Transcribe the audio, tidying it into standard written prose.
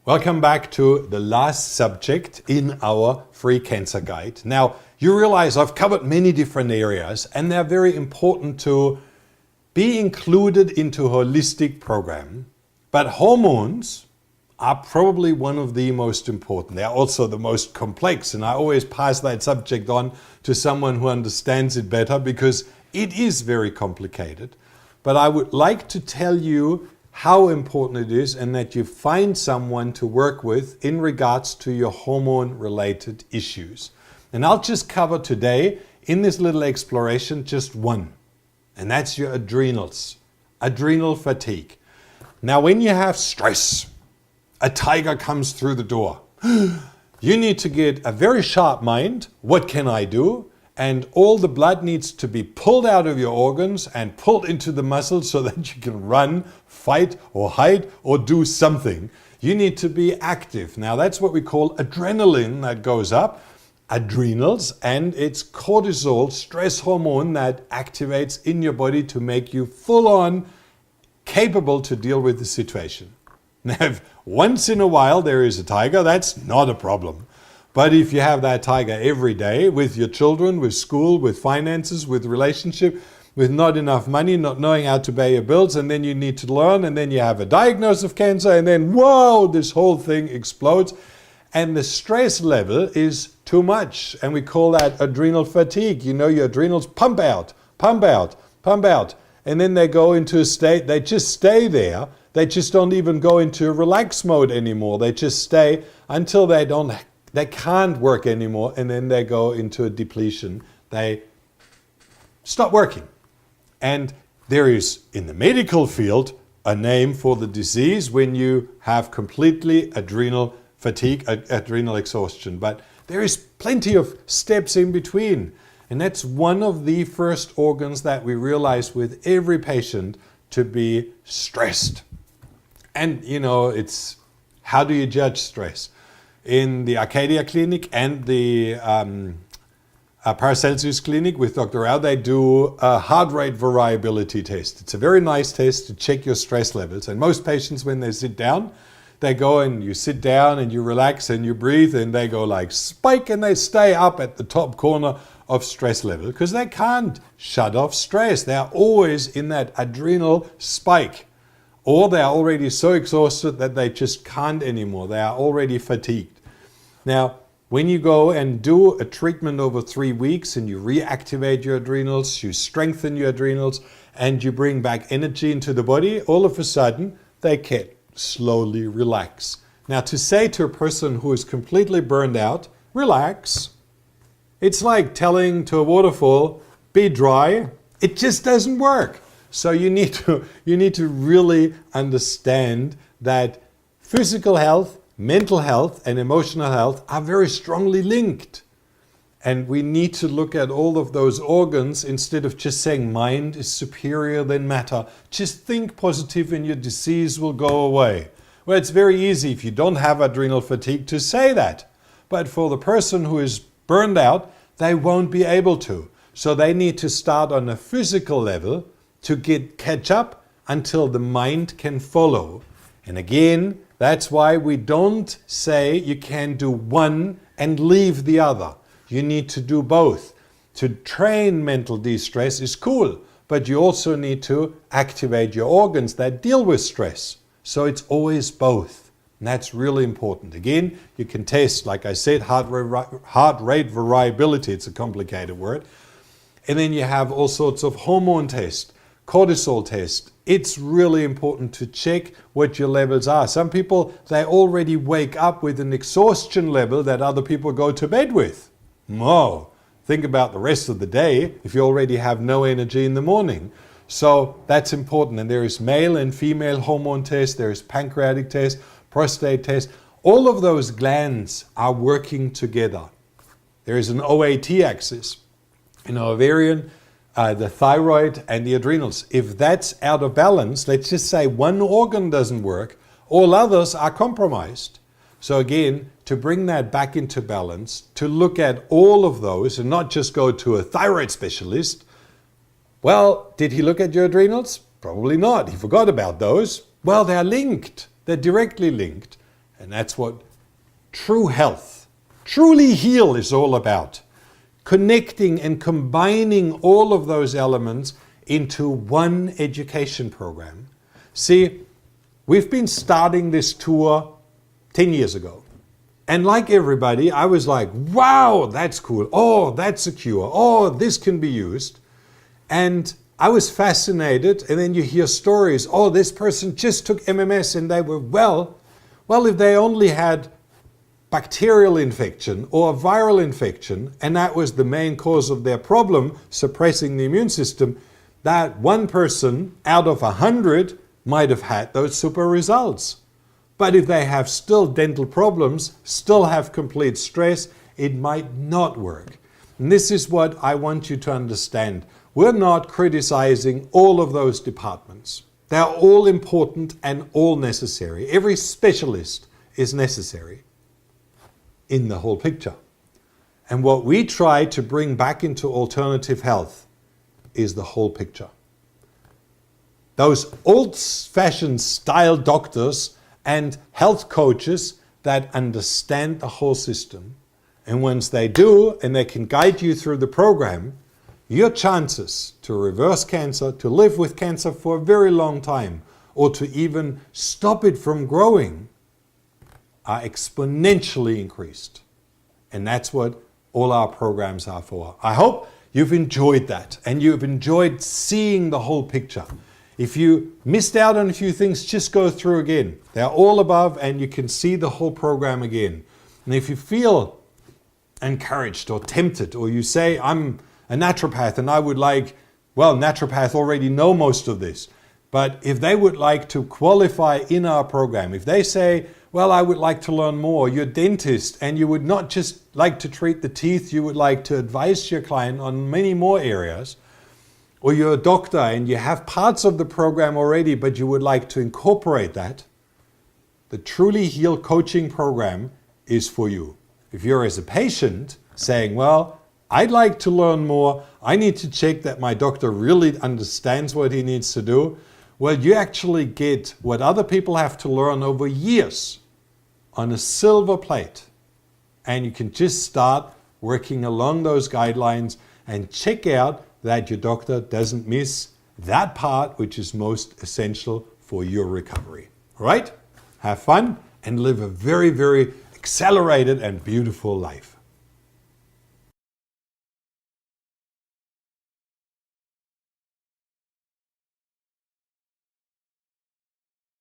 Welcome back to the last subject in our free cancer guide. Now, you realize I've covered many different areas and they're very important to be included into a holistic program. But hormones are probably one of the most important. They're also the most complex, and I always pass that subject on to someone who understands it better because it is very complicated. But I would like to tell you how important it is and that you find someone to work with in regards to your hormone-related issues. And I'll just cover today in this little exploration just one, and that's your adrenals, adrenal fatigue. Now when you have stress, a tiger comes through the door. You need to get a very sharp mind. What can I do? And all the blood needs to be pulled out of your organs and pulled into the muscles so that you can run, fight or hide or do something. You need to be active. Now that's what we call adrenaline that goes up, adrenals, and it's cortisol, stress hormone that activates in your body to make you full on capable to deal with the situation. Now if once in a while there is a tiger, that's not a problem. But if you have that tiger every day with your children, with school, with finances, with relationship, with not enough money, not knowing how to pay your bills, and then you need to learn, and then you have a diagnosis of cancer, and then whoa, this whole thing explodes. And the stress level is too much. And we call that adrenal fatigue. You know, your adrenals pump out, pump out, pump out. And then they go into a state, they just stay there. They just don't even go into relax mode anymore. They just stay until they can't work anymore, and then they go into a depletion. They stop working. And there is, in the medical field, a name for the disease when you have completely adrenal fatigue, adrenal exhaustion. But there is plenty of steps in between. And that's one of the first organs that we realize with every patient to be stressed. And you know, it's how do you judge stress? In the Arcadia Clinic and the Paracelsus Clinic with Dr. Rao, they do a heart rate variability test. It's a very nice test to check your stress levels. And most patients, when they sit down, they go and you sit down and you relax and you breathe and they go like spike and they stay up at the top corner of stress level because they can't shut off stress. They're always in that adrenal spike. Or they are already so exhausted that they just can't anymore. They are already fatigued. Now, when you go and do a treatment over 3 weeks and you reactivate your adrenals, you strengthen your adrenals, and you bring back energy into the body, all of a sudden, they can slowly relax. Now, to say to a person who is completely burned out, relax, it's like telling to a waterfall, be dry. It just doesn't work. So you need to really understand that physical health, mental health, and emotional health are very strongly linked. And we need to look at all of those organs instead of just saying mind is superior than matter. Just think positive and your disease will go away. Well, it's very easy if you don't have adrenal fatigue to say that. But for the person who is burned out, they won't be able to. So they need to start on a physical level to catch up until the mind can follow. And again, that's why we don't say you can do one and leave the other. You need to do both. To train mental de-stress is cool, but you also need to activate your organs that deal with stress. So it's always both. And that's really important. Again, you can test, like I said, heart rate variability. It's a complicated word. And then you have all sorts of hormone tests. Cortisol test. It's really important to check what your levels are. Some people, they already wake up with an exhaustion level that other people go to bed with. No, think about the rest of the day if you already have no energy in the morning. So that's important. And there is male and female hormone test, there is pancreatic test, prostate test. All of those glands are working together. There is an OAT axis, ovarian, the thyroid and the adrenals. If that's out of balance, let's just say one organ doesn't work, all others are compromised. So again, to bring that back into balance, to look at all of those and not just go to a thyroid specialist. Well, did he look at your adrenals? Probably not. He forgot about those. Well, they're linked. They're directly linked. And that's what true health, truly heal is all about. Connecting and combining all of those elements into one education program. See, we've been starting this tour 10 years ago. And like everybody, I was like, wow, that's cool. Oh, that's a cure. Oh, this can be used. And I was fascinated. And then you hear stories. Oh, this person just took MMS and they were well. Well, if they only had bacterial infection or a viral infection, and that was the main cause of their problem, suppressing the immune system, that one person out of 100 might have had those super results. But if they have still dental problems, still have complete stress, it might not work. And this is what I want you to understand. We're not criticizing all of those departments. They're all important and all necessary. Every specialist is necessary in the whole picture. And what we try to bring back into alternative health is the whole picture. Those old-fashioned style doctors and health coaches that understand the whole system. And once they do, and they can guide you through the program, your chances to reverse cancer, to live with cancer for a very long time, or to even stop it from growing, are exponentially increased. And that's what all our programs are for. I hope you've enjoyed that and you've enjoyed seeing the whole picture. If you missed out on a few things, just go through again. They're all above and you can see the whole program again. And if you feel encouraged or tempted, or you say, I'm a naturopath and I would like, well, naturopath already know most of this. But if they would like to qualify in our program, if they say, well, I would like to learn more, you're a dentist and you would not just like to treat the teeth, you would like to advise your client on many more areas, or you're a doctor and you have parts of the program already, but you would like to incorporate that, the Truly Heal coaching program is for you. If you're as a patient saying, well, I'd like to learn more, I need to check that my doctor really understands what he needs to do, well, you actually get what other people have to learn over years on a silver plate. And you can just start working along those guidelines and check out that your doctor doesn't miss that part which is most essential for your recovery. All right? Have fun and live a very, very accelerated and beautiful life.